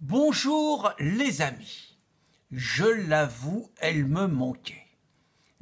Bonjour les amis, je l'avoue, elle me manquait.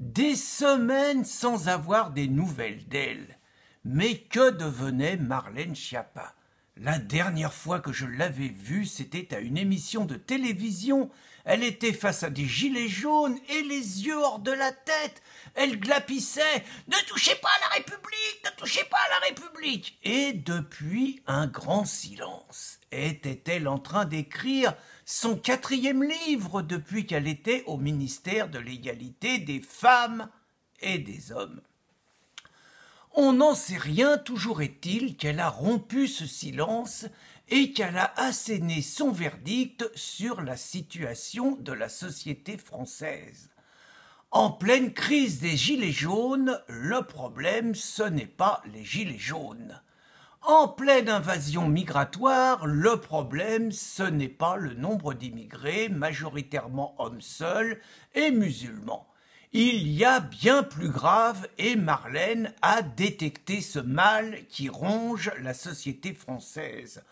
Des semaines sans avoir des nouvelles d'elle. Mais que devenait Marlène Schiappa? La dernière fois que je l'avais vue, c'était à une émission de télévision. Elle était face à des gilets jaunes et les yeux hors de la tête. Elle glapissait « Ne touchez pas à la République, ne touchez pas à la République !» Et depuis, un grand silence. Était-elle en train d'écrire son 4e livre depuis qu'elle était au ministère de l'égalité des femmes et des hommes? On n'en sait rien, toujours est-il qu'elle a rompu ce silence et qu'elle a asséné son verdict sur la situation de la société française. En pleine crise des gilets jaunes, le problème, ce n'est pas les gilets jaunes. En pleine invasion migratoire, le problème, ce n'est pas le nombre d'immigrés, majoritairement hommes seuls et musulmans. Il y a bien plus grave et Marlène a détecté ce mal qui ronge la société française.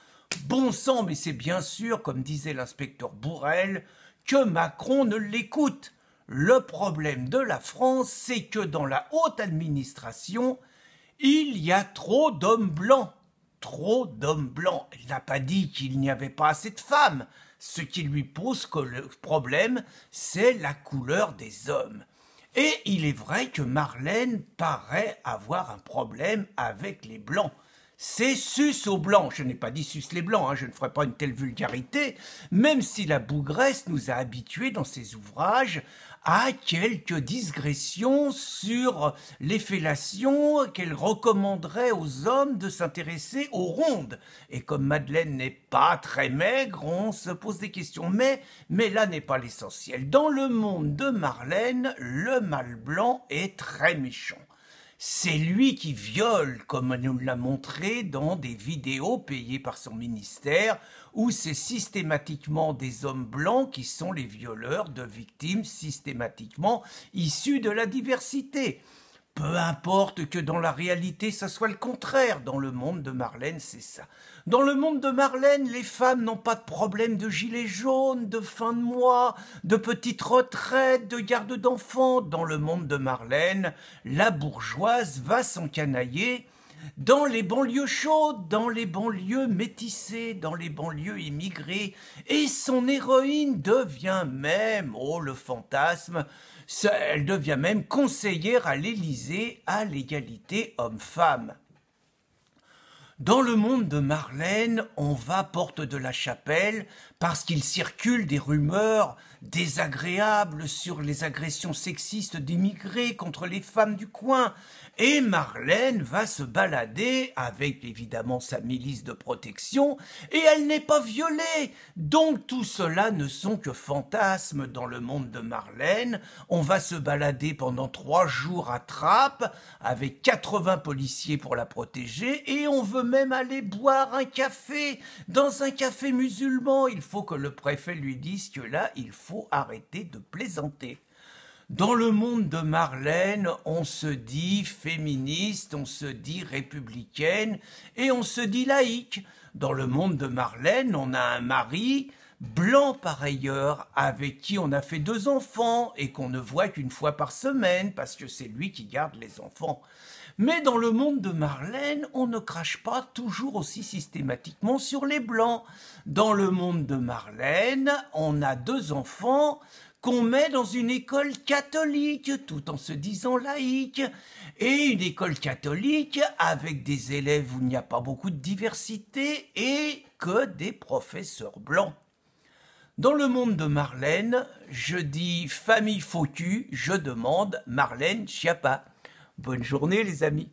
Bon sang, mais c'est bien sûr, comme disait l'inspecteur Bourrel, que Macron ne l'écoute. Le problème de la France, c'est que dans la haute administration, il y a trop d'hommes blancs. Trop d'hommes blancs. Elle n'a pas dit qu'il n'y avait pas assez de femmes. Ce qui lui pose que le problème, c'est la couleur des hommes. Et il est vrai que Marlène paraît avoir un problème avec les blancs. C'est sus aux blancs. Je n'ai pas dit sus les blancs, je ne ferai pas une telle vulgarité, même si la Bougresse nous a habitués dans ses ouvrages à quelques digressions sur les fellations qu'elle recommanderait aux hommes de s'intéresser aux rondes. Et comme Madeleine n'est pas très maigre, on se pose des questions. Mais là n'est pas l'essentiel. Dans le monde de Marlène, le mâle blanc est très méchant. C'est lui qui viole, comme nous l'a montré dans des vidéos payées par son ministère, où c'est systématiquement des hommes blancs qui sont les violeurs de victimes systématiquement issues de la diversité. Peu importe que dans la réalité, ça soit le contraire. Dans le monde de Marlène, c'est ça. Dans le monde de Marlène, les femmes n'ont pas de problème de gilets jaunes, de fin de mois, de petites retraites, de garde d'enfants. Dans le monde de Marlène, la bourgeoise va s'encanailler dans les banlieues chaudes, dans les banlieues métissées, dans les banlieues immigrées. Et son héroïne devient même, oh le fantasme, elle devient même conseillère à l'Élysée à l'égalité homme-femme. Dans le monde de Marlène, on va porte de la Chapelle parce qu'il circule des rumeurs désagréables sur les agressions sexistes d'immigrés contre les femmes du coin. Et Marlène va se balader avec évidemment sa milice de protection et elle n'est pas violée. Donc tout cela ne sont que fantasmes dans le monde de Marlène. On va se balader pendant 3 jours à Trappes avec 80 policiers pour la protéger et on veut même aller boire un café dans un café musulman. Il faut que le préfet lui dise que là, il faut arrêter de plaisanter. Dans le monde de Marlène, on se dit féministe, on se dit républicaine et on se dit laïque. Dans le monde de Marlène, on a un mari blanc par ailleurs, avec qui on a fait 2 enfants et qu'on ne voit qu'une fois par semaine parce que c'est lui qui garde les enfants. Mais dans le monde de Marlène, on ne crache pas toujours aussi systématiquement sur les blancs. Dans le monde de Marlène, on a 2 enfants qu'on met dans une école catholique tout en se disant laïque. Et une école catholique avec des élèves où il n'y a pas beaucoup de diversité et que des professeurs blancs. Dans le monde de Marlène, je dis famille faux cul, je demande Marlène Schiappa. Bonne journée les amis.